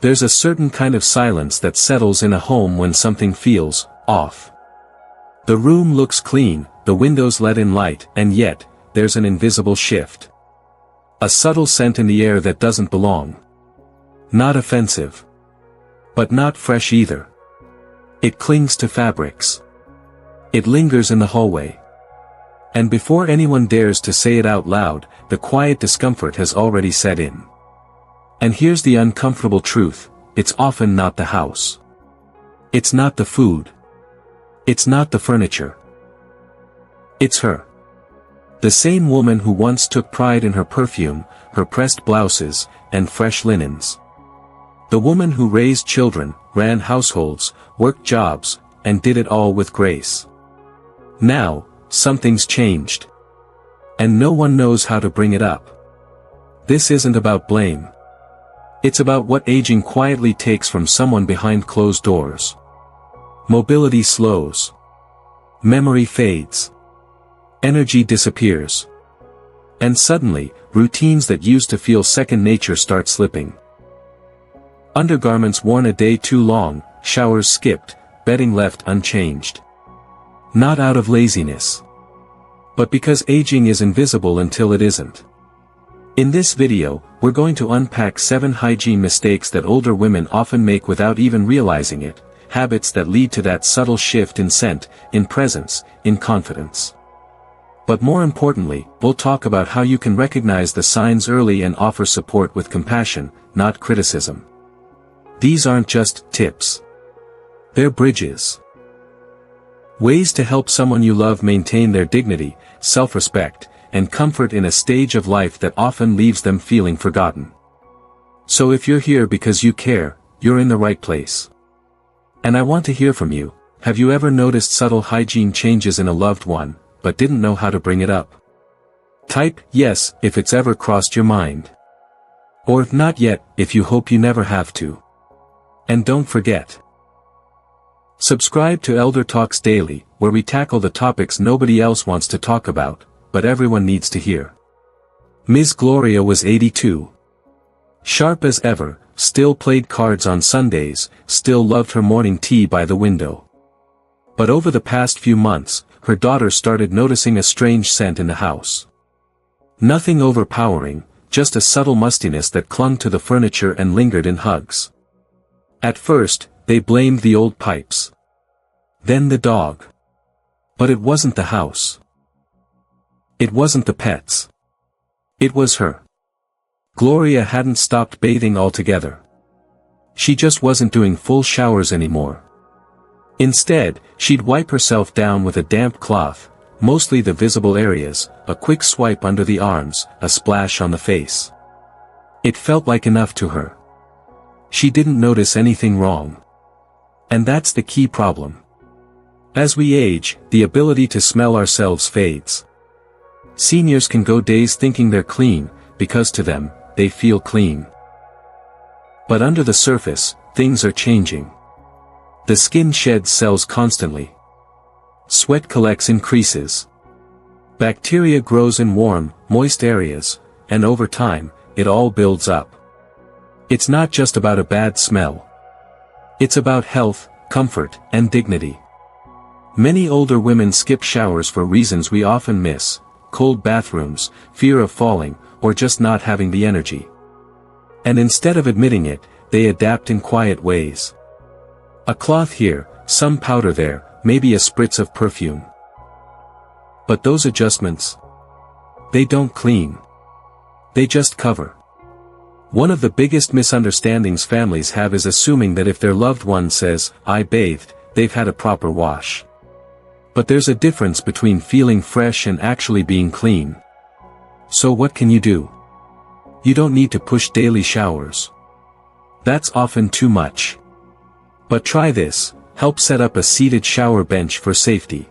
There's a certain kind of silence that settles in a home when something feels off. The room looks clean, the windows let in light, and yet, there's an invisible shift. A subtle scent in the air that doesn't belong. Not offensive. But not fresh either. It clings to fabrics. It lingers in the hallway. And before anyone dares to say it out loud, the quiet discomfort has already set in. And here's the uncomfortable truth, it's often not the house. It's not the food. It's not the furniture. It's her. The same woman who once took pride in her perfume, her pressed blouses, and fresh linens. The woman who raised children, ran households, worked jobs, and did it all with grace. Now, something's changed. And no one knows how to bring it up. This isn't about blame. It's about what aging quietly takes from someone behind closed doors. Mobility slows. Memory fades. Energy disappears. And suddenly, routines that used to feel second nature start slipping. Undergarments worn a day too long, showers skipped, bedding left unchanged. Not out of laziness. But because aging is invisible until it isn't. In this video, we're going to unpack 7 hygiene mistakes that older women often make without even realizing it, habits that lead to that subtle shift in scent, in presence, in confidence. But more importantly, we'll talk about how you can recognize the signs early and offer support with compassion, not criticism. These aren't just tips. They're bridges. Ways to help someone you love maintain their dignity, self-respect, and comfort in a stage of life that often leaves them feeling forgotten. So if you're here because you care, you're in the right place. And I want to hear from you. Have you ever noticed subtle hygiene changes in a loved one, but didn't know how to bring it up? Type yes if it's ever crossed your mind. Or if not yet, if you hope you never have to. And don't forget. Subscribe to ElderTalks Daily, where we tackle the topics nobody else wants to talk about, but everyone needs to hear. Ms. Gloria was 82. Sharp as ever, still played cards on Sundays, still loved her morning tea by the window. But over the past few months, her daughter started noticing a strange scent in the house. Nothing overpowering, just a subtle mustiness that clung to the furniture and lingered in hugs. At first, they blamed the old pipes. Then the dog. But it wasn't the house. It wasn't the pets. It was her. Gloria hadn't stopped bathing altogether. She just wasn't doing full showers anymore. Instead, she'd wipe herself down with a damp cloth, mostly the visible areas, a quick swipe under the arms, a splash on the face. It felt like enough to her. She didn't notice anything wrong. And that's the key problem. As we age, the ability to smell ourselves fades. Seniors can go days thinking they're clean, because to them, they feel clean. But under the surface, things are changing. The skin sheds cells constantly. Sweat collects in creases. Bacteria grows in warm, moist areas, and over time, it all builds up. It's not just about a bad smell. It's about health, comfort, and dignity. Many older women skip showers for reasons we often miss: cold bathrooms, fear of falling, or just not having the energy. And instead of admitting it, they adapt in quiet ways. A cloth here, some powder there, maybe a spritz of perfume. But those adjustments, they don't clean. They just cover. One of the biggest misunderstandings families have is assuming that if their loved one says, "I bathed," they've had a proper wash. But there's a difference between feeling fresh and actually being clean. So what can you do? You don't need to push daily showers. That's often too much. But try this: help set up a seated shower bench for safety.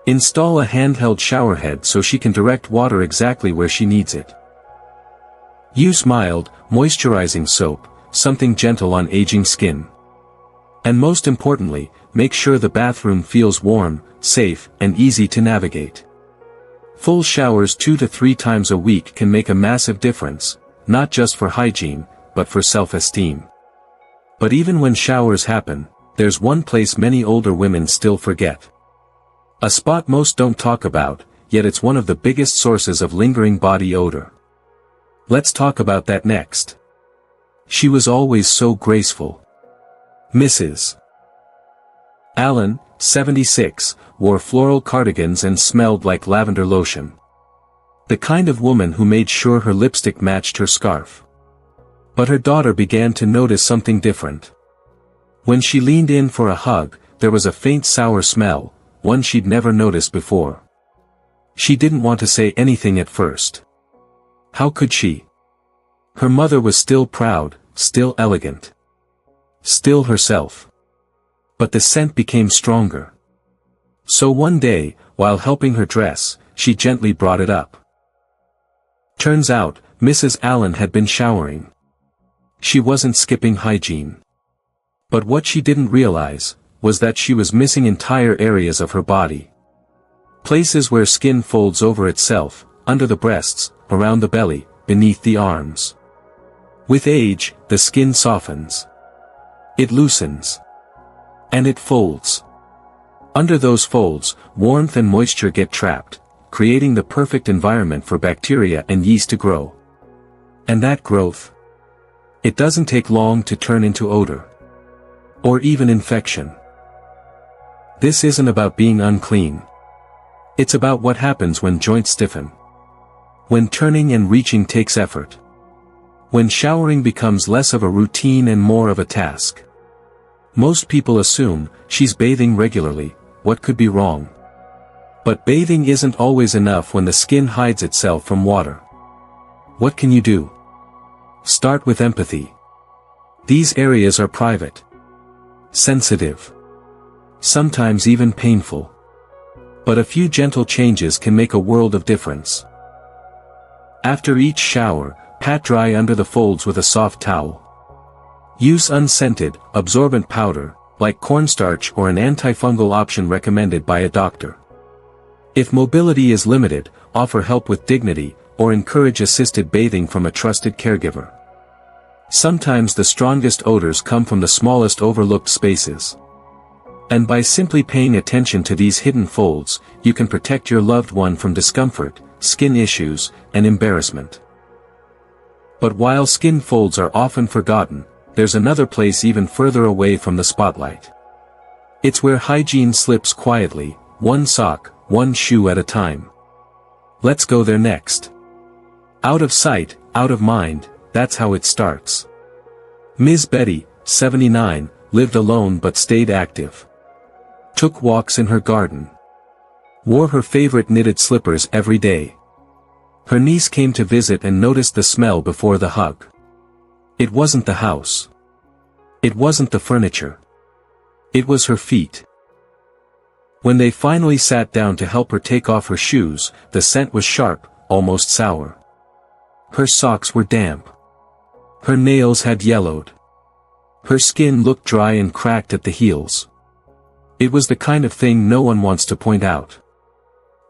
Install a handheld shower head so she can direct water exactly where she needs it. Use mild, moisturizing soap, something gentle on aging skin. And most importantly, make sure the bathroom feels warm, safe, and easy to navigate. Full showers 2 to 3 times a week can make a massive difference, not just for hygiene, but for self-esteem. But even when showers happen, there's one place many older women still forget. A spot most don't talk about, yet it's one of the biggest sources of lingering body odor. Let's talk about that next. She was always so graceful. Mrs. Allen, 76, wore floral cardigans and smelled like lavender lotion. The kind of woman who made sure her lipstick matched her scarf. But her daughter began to notice something different. When she leaned in for a hug, there was a faint sour smell, one she'd never noticed before. She didn't want to say anything at first. How could she? Her mother was still proud, still elegant. Still herself. But the scent became stronger. So one day, while helping her dress, she gently brought it up. Turns out, Mrs. Allen had been showering. She wasn't skipping hygiene. But what she didn't realize, was that she was missing entire areas of her body. Places where skin folds over itself, under the breasts, around the belly, beneath the arms. With age, the skin softens. It loosens. And it folds. Under those folds, warmth and moisture get trapped, creating the perfect environment for bacteria and yeast to grow. And that growth, it doesn't take long to turn into odor. Or even infection. This isn't about being unclean. It's about what happens when joints stiffen. When turning and reaching takes effort. When showering becomes less of a routine and more of a task. Most people assume, she's bathing regularly, what could be wrong? But bathing isn't always enough when the skin hides itself from water. What can you do? Start with empathy. These areas are private. Sensitive. Sometimes even painful. But a few gentle changes can make a world of difference. After each shower, pat dry under the folds with a soft towel. Use unscented, absorbent powder, like cornstarch or an antifungal option recommended by a doctor. If mobility is limited, offer help with dignity, or encourage assisted bathing from a trusted caregiver. Sometimes the strongest odors come from the smallest overlooked spaces. And by simply paying attention to these hidden folds, you can protect your loved one from discomfort, skin issues, and embarrassment. But while skin folds are often forgotten, there's another place even further away from the spotlight. It's where hygiene slips quietly, one sock, one shoe at a time. Let's go there next. Out of sight, out of mind, that's how it starts. Ms. Betty, 79, lived alone but stayed active. Took walks in her garden. Wore her favorite knitted slippers every day. Her niece came to visit and noticed the smell before the hug. It wasn't the house. It wasn't the furniture. It was her feet. When they finally sat down to help her take off her shoes, the scent was sharp, almost sour. Her socks were damp. Her nails had yellowed. Her skin looked dry and cracked at the heels. It was the kind of thing no one wants to point out.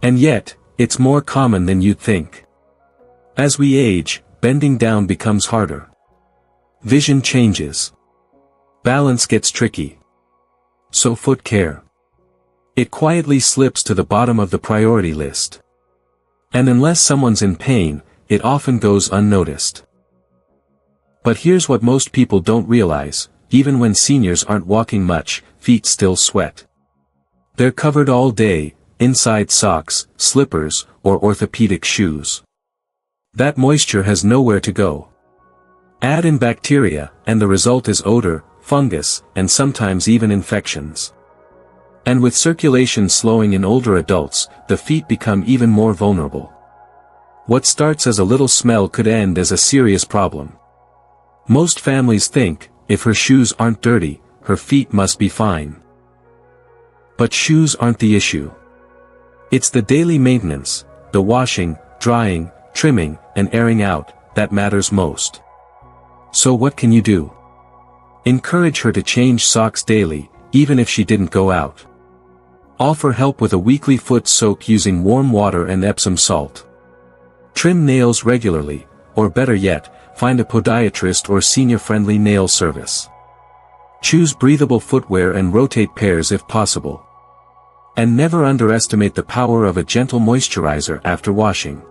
And yet, it's more common than you'd think. As we age, bending down becomes harder. Vision changes. Balance gets tricky. So foot care. It quietly slips to the bottom of the priority list. And unless someone's in pain, it often goes unnoticed. But here's what most people don't realize, even when seniors aren't walking much, feet still sweat. They're covered all day, inside socks, slippers, or orthopedic shoes. That moisture has nowhere to go. Add in bacteria, and the result is odor, fungus, and sometimes even infections. And with circulation slowing in older adults, the feet become even more vulnerable. What starts as a little smell could end as a serious problem. Most families think, if her shoes aren't dirty, her feet must be fine. But shoes aren't the issue. It's the daily maintenance, the washing, drying, trimming, and airing out, that matters most. So what can you do? Encourage her to change socks daily, even if she didn't go out. Offer help with a weekly foot soak using warm water and Epsom salt. Trim nails regularly, or better yet, find a podiatrist or senior-friendly nail service. Choose breathable footwear and rotate pairs if possible. And never underestimate the power of a gentle moisturizer after washing.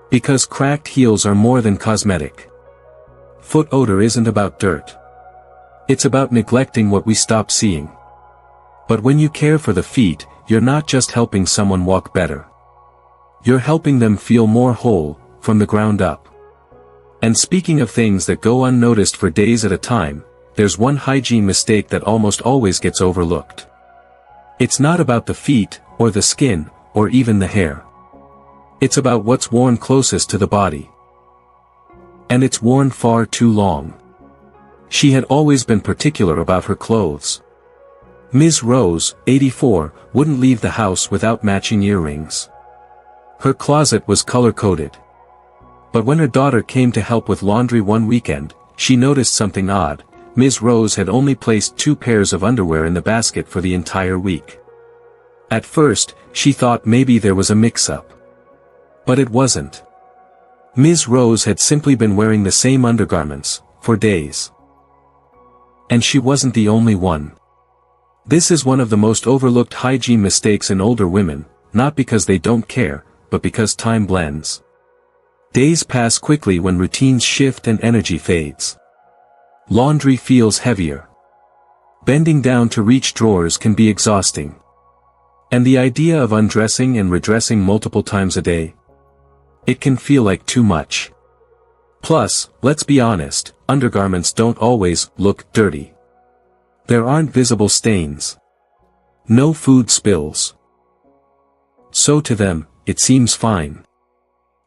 Because cracked heels are more than cosmetic. Foot odor isn't about dirt. It's about neglecting what we stop seeing. But when you care for the feet, you're not just helping someone walk better. You're helping them feel more whole, from the ground up. And speaking of things that go unnoticed for days at a time, there's one hygiene mistake that almost always gets overlooked. It's not about the feet, or the skin, or even the hair. It's about what's worn closest to the body. And it's worn far too long. She had always been particular about her clothes. Ms. Rose, 84, wouldn't leave the house without matching earrings. Her closet was color-coded. But when her daughter came to help with laundry one weekend, she noticed something odd. Ms. Rose had only placed 2 pairs of underwear in the basket for the entire week. At first, she thought maybe there was a mix-up. But it wasn't. Ms. Rose had simply been wearing the same undergarments, for days. And she wasn't the only one. This is one of the most overlooked hygiene mistakes in older women, not because they don't care, but because time blends. Days pass quickly when routines shift and energy fades. Laundry feels heavier. Bending down to reach drawers can be exhausting. And the idea of undressing and redressing multiple times a day? It can feel like too much. Plus, let's be honest, undergarments don't always look dirty. There aren't visible stains. No food spills. So to them, it seems fine.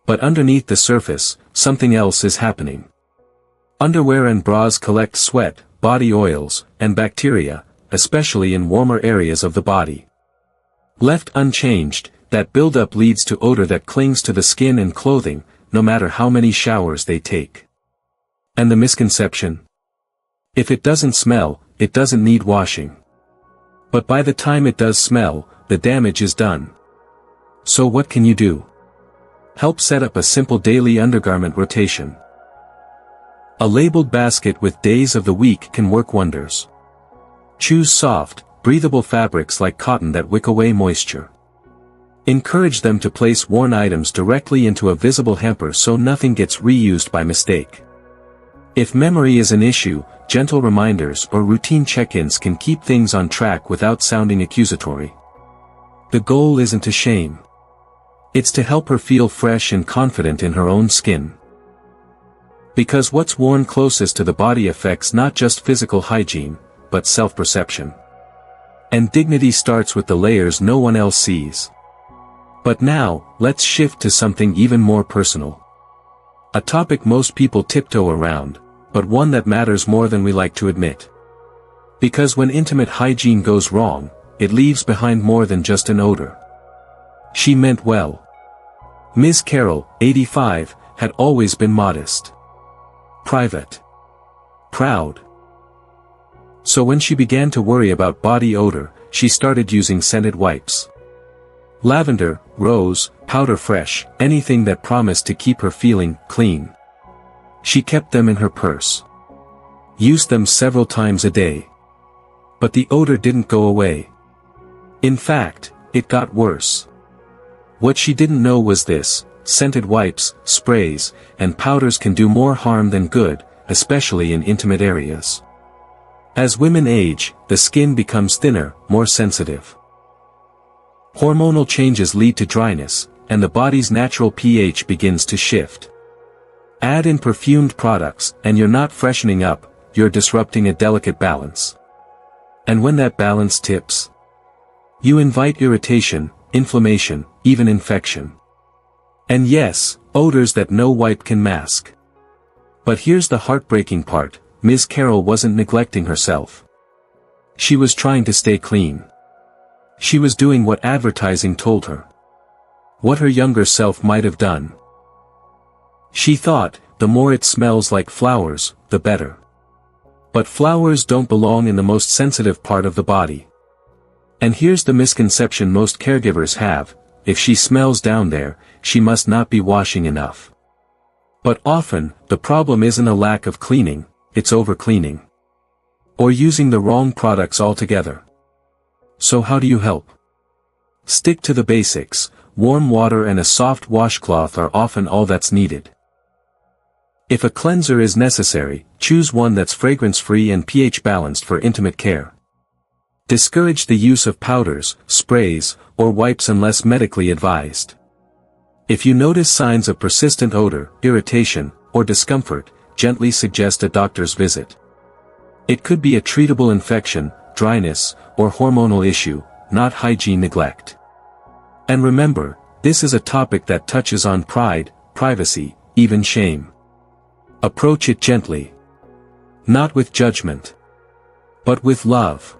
But underneath the surface, something else is happening. Underwear and bras collect sweat, body oils, and bacteria, especially in warmer areas of the body. Left unchanged, that buildup leads to odor that clings to the skin and clothing, no matter how many showers they take. And the misconception? If it doesn't smell, it doesn't need washing. But by the time it does smell, the damage is done. So what can you do? Help set up a simple daily undergarment rotation. A labeled basket with days of the week can work wonders. Choose soft, breathable fabrics like cotton that wick away moisture. Encourage them to place worn items directly into a visible hamper so nothing gets reused by mistake. If memory is an issue, gentle reminders or routine check-ins can keep things on track without sounding accusatory. The goal isn't to shame. It's to help her feel fresh and confident in her own skin. Because what's worn closest to the body affects not just physical hygiene, but self-perception. And dignity starts with the layers no one else sees. But now, let's shift to something even more personal. A topic most people tiptoe around, but one that matters more than we like to admit. Because when intimate hygiene goes wrong, it leaves behind more than just an odor. She meant well. Ms. Carroll, 85, had always been modest. Private. Proud. So when she began to worry about body odor, she started using scented wipes. Lavender, rose, powder fresh, anything that promised to keep her feeling clean. She kept them in her purse. Used them several times a day. But the odor didn't go away. In fact, it got worse. What she didn't know was this: scented wipes, sprays, and powders can do more harm than good, especially in intimate areas. As women age, the skin becomes thinner, more sensitive. Hormonal changes lead to dryness, and the body's natural pH begins to shift. Add in perfumed products, and you're not freshening up, you're disrupting a delicate balance. And when that balance tips, you invite irritation, inflammation, even infection. And yes, odors that no wipe can mask. But here's the heartbreaking part: Ms. Carroll wasn't neglecting herself. She was trying to stay clean. She was doing what advertising told her. What her younger self might have done. She thought, the more it smells like flowers, the better. But flowers don't belong in the most sensitive part of the body. And here's the misconception most caregivers have: if she smells down there, she must not be washing enough. But often, the problem isn't a lack of cleaning, it's overcleaning. or using the wrong products altogether. So how do you help? Stick to the basics. Warm water and a soft washcloth are often all that's needed. If a cleanser is necessary, choose one that's fragrance-free and pH balanced for intimate care. Discourage the use of powders, sprays, or wipes unless medically advised. If you notice signs of persistent odor, irritation, or discomfort, gently suggest a doctor's visit. It could be a treatable infection, dryness, or hormonal issue, not hygiene neglect. And remember, this is a topic that touches on pride, privacy, even shame. Approach it gently. Not with judgment, but with love.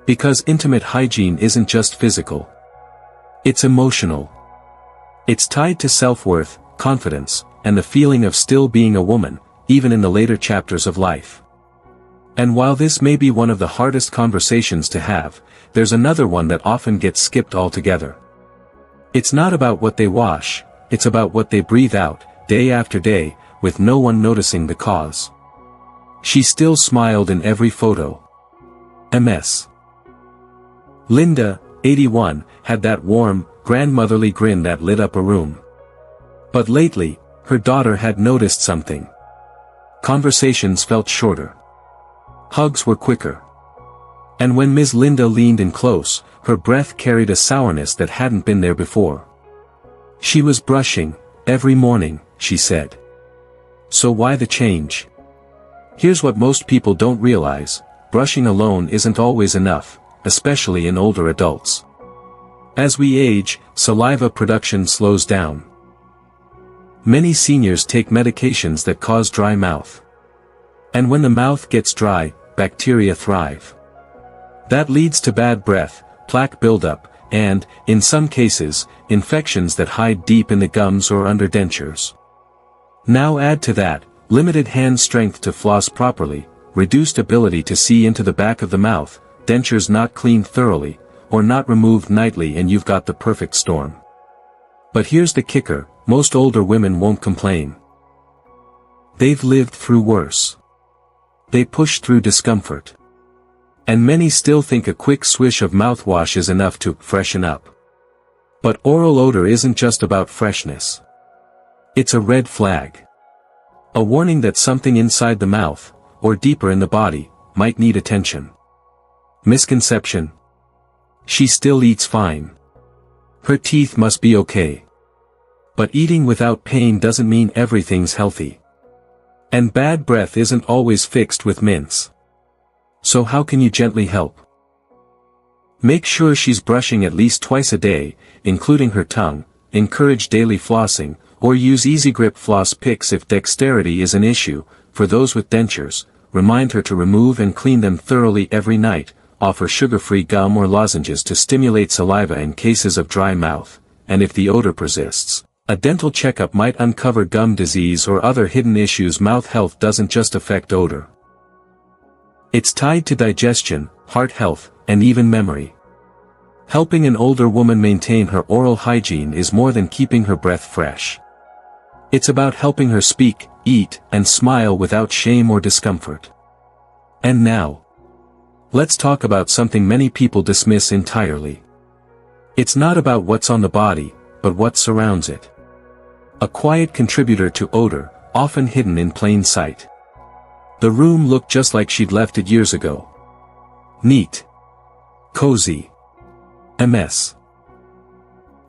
Because intimate hygiene isn't just physical. It's emotional. It's tied to self-worth, confidence, and the feeling of still being a woman, even in the later chapters of life. And while this may be one of the hardest conversations to have, there's another one that often gets skipped altogether. It's not about what they wash, it's about what they breathe out, day after day, with no one noticing the cause. She still smiled in every photo. MS. Linda, 81, had that warm, grandmotherly grin that lit up a room. But lately, her daughter had noticed something. Conversations felt shorter. Hugs were quicker. And when Ms. Linda leaned in close, her breath carried a sourness that hadn't been there before. She was brushing, every morning, she said. So why the change? Here's what most people don't realize: brushing alone isn't always enough, especially in older adults. As we age, saliva production slows down. Many seniors take medications that cause dry mouth. And when the mouth gets dry, bacteria thrive. That leads to bad breath, plaque buildup, and, in some cases, infections that hide deep in the gums or under dentures. Now add to that, limited hand strength to floss properly, reduced ability to see into the back of the mouth, dentures not cleaned thoroughly, or not removed nightly, and you've got the perfect storm. But here's the kicker: most older women won't complain. They've lived through worse. They push through discomfort. And many still think a quick swish of mouthwash is enough to freshen up. But oral odor isn't just about freshness. It's a red flag. A warning that something inside the mouth, or deeper in the body, might need attention. Misconception: she still eats fine. Her teeth must be okay. But eating without pain doesn't mean everything's healthy. And bad breath isn't always fixed with mints. So how can you gently help? Make sure she's brushing at least twice a day, including her tongue, encourage daily flossing, or use Easy Grip floss picks if dexterity is an issue. For those with dentures, remind her to remove and clean them thoroughly every night, offer sugar-free gum or lozenges to stimulate saliva in cases of dry mouth, and if the odor persists, a dental checkup might uncover gum disease or other hidden issues. Mouth health doesn't just affect odor. It's tied to digestion, heart health, and even memory. Helping an older woman maintain her oral hygiene is more than keeping her breath fresh. It's about helping her speak, eat, and smile without shame or discomfort. And now, let's talk about something many people dismiss entirely. It's not about what's on the body, but what surrounds it. A quiet contributor to odor, often hidden in plain sight. The room looked just like she'd left it years ago. Neat. Cozy. A mess.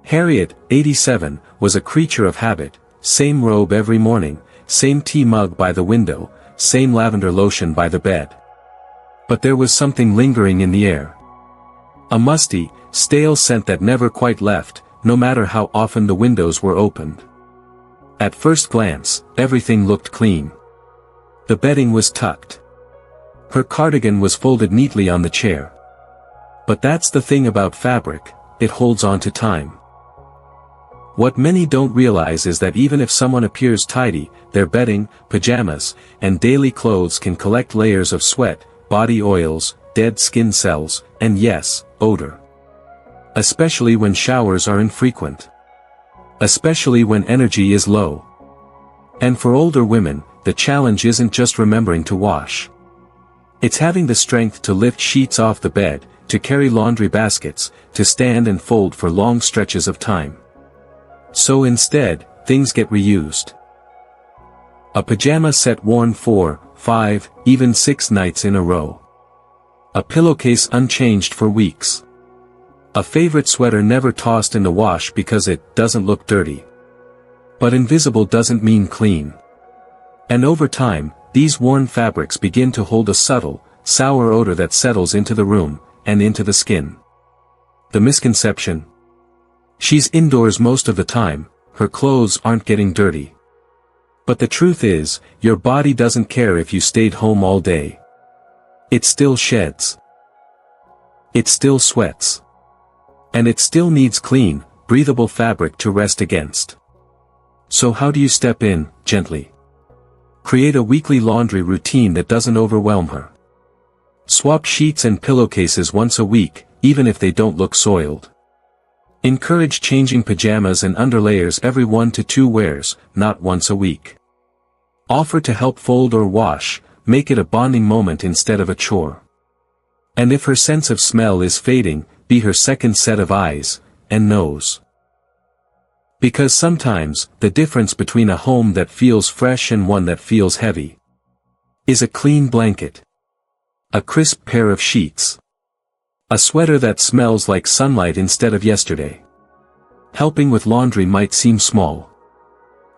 Harriet, 87, was a creature of habit: same robe every morning, same tea mug by the window, same lavender lotion by the bed. But there was something lingering in the air. A musty, stale scent that never quite left, no matter how often the windows were opened. At first glance, everything looked clean. The bedding was tucked. Her cardigan was folded neatly on the chair. But that's the thing about fabric, it holds on to time. What many don't realize is that even if someone appears tidy, their bedding, pajamas, and daily clothes can collect layers of sweat, body oils, dead skin cells, and yes, odor. Especially when showers are infrequent. Especially when energy is low. And for older women, the challenge isn't just remembering to wash. It's having the strength to lift sheets off the bed, to carry laundry baskets, to stand and fold for long stretches of time. So instead, things get reused. A pajama set worn 4, 5, even 6 nights in a row. A pillowcase unchanged for weeks. A favorite sweater never tossed in the wash because it doesn't look dirty. But invisible doesn't mean clean. And over time, these worn fabrics begin to hold a subtle, sour odor that settles into the room, and into the skin. The misconception? She's indoors most of the time, her clothes aren't getting dirty. But the truth is, your body doesn't care if you stayed home all day. It still sheds. It still sweats. And it still needs clean, breathable fabric to rest against. So how do you step in, gently? Create a weekly laundry routine that doesn't overwhelm her. Swap sheets and pillowcases once a week, even if they don't look soiled. Encourage changing pajamas and underlayers every 1 to 2 wears, not once a week. Offer to help fold or wash, make it a bonding moment instead of a chore. And if her sense of smell is fading, be her second set of eyes and nose. Because sometimes, the difference between a home that feels fresh and one that feels heavy is a clean blanket. A crisp pair of sheets. A sweater that smells like sunlight instead of yesterday. Helping with laundry might seem small.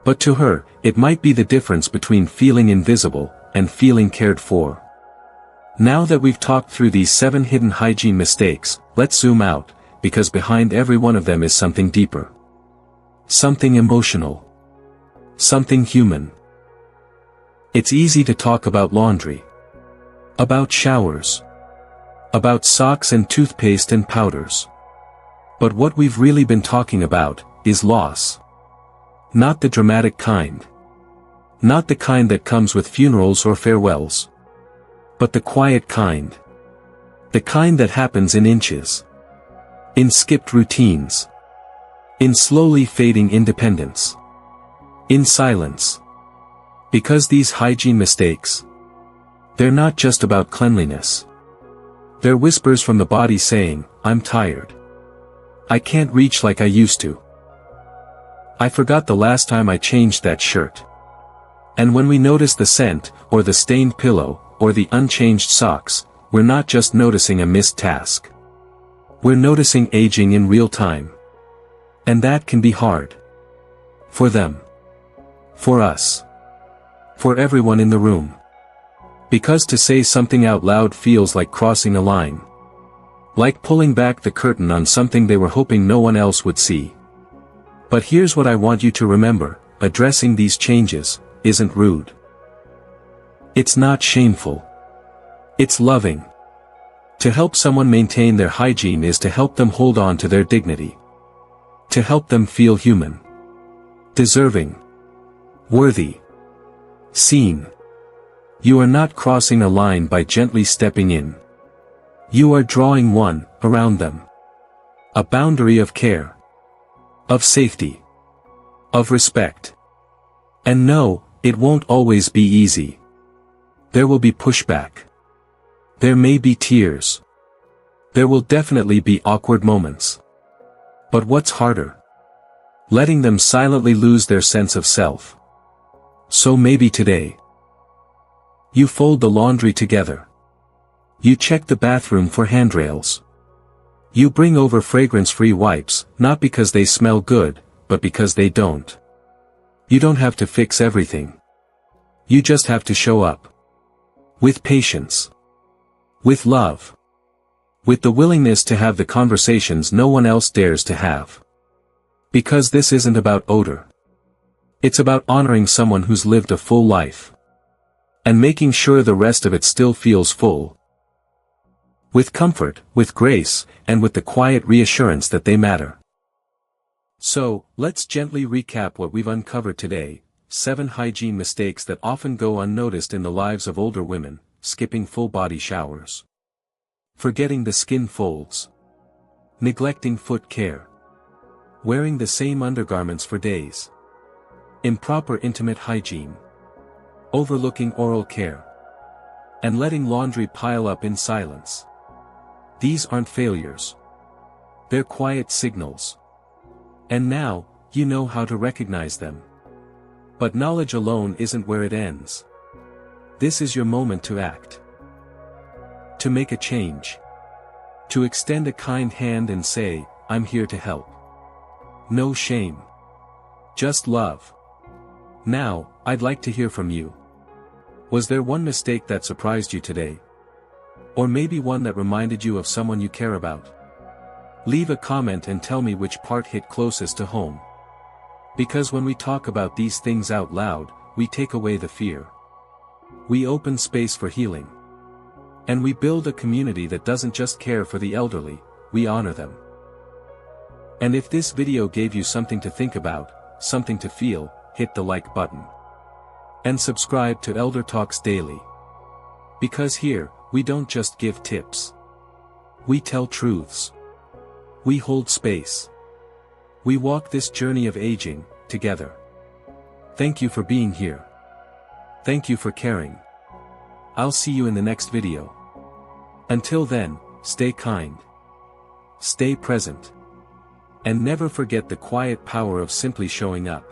But to her, it might be the difference between feeling invisible and feeling cared for. Now that we've talked through these 7 hidden hygiene mistakes, let's zoom out, because behind every one of them is something deeper. Something emotional. Something human. It's easy to talk about laundry. About showers. About socks and toothpaste and powders. But what we've really been talking about is loss. Not the dramatic kind. Not the kind that comes with funerals or farewells. But the quiet kind. The kind that happens in inches. In skipped routines. In slowly fading independence. In silence. Because these hygiene mistakes, they're not just about cleanliness. They're whispers from the body saying, I'm tired. I can't reach like I used to. I forgot the last time I changed that shirt. And when we notice the scent, or the stained pillow, or the unchanged socks, we're not just noticing a missed task. We're noticing aging in real time. And that can be hard. For them. For us. For everyone in the room. Because to say something out loud feels like crossing a line. Like pulling back the curtain on something they were hoping no one else would see. But here's what I want you to remember, addressing these changes isn't rude. It's not shameful. It's loving. To help someone maintain their hygiene is to help them hold on to their dignity. To help them feel human. Deserving. Worthy. Seen. You are not crossing a line by gently stepping in. You are drawing one around them. A boundary of care. Of safety. Of respect. And no, it won't always be easy. There will be pushback. There may be tears. There will definitely be awkward moments. But what's harder? Letting them silently lose their sense of self. So maybe today, you fold the laundry together. You check the bathroom for handrails. You bring over fragrance-free wipes, not because they smell good, but because they don't. You don't have to fix everything. You just have to show up. With patience. With love. With the willingness to have the conversations no one else dares to have. Because this isn't about odor. It's about honoring someone who's lived a full life. And making sure the rest of it still feels full. With comfort, with grace, and with the quiet reassurance that they matter. So, let's gently recap what we've uncovered today. 7 hygiene mistakes that often go unnoticed in the lives of older women. Skipping full body showers. Forgetting the skin folds. Neglecting foot care. Wearing the same undergarments for days. Improper intimate hygiene. Overlooking oral care. and letting laundry pile up in silence. These aren't failures. They're quiet signals. And now, you know how to recognize them. But knowledge alone isn't where it ends. This is your moment to act. To make a change. To extend a kind hand and say, I'm here to help. No shame. Just love. Now, I'd like to hear from you. Was there one mistake that surprised you today? Or maybe one that reminded you of someone you care about? Leave a comment and tell me which part hit closest to home. Because when we talk about these things out loud, we take away the fear. We open space for healing. And we build a community that doesn't just care for the elderly, we honor them. And if this video gave you something to think about, something to feel, hit the like button. And subscribe to ElderTalks Daily. Because here, we don't just give tips. We tell truths. We hold space. We walk this journey of aging, together. Thank you for being here. Thank you for caring. I'll see you in the next video. Until then, stay kind. Stay present. And never forget the quiet power of simply showing up.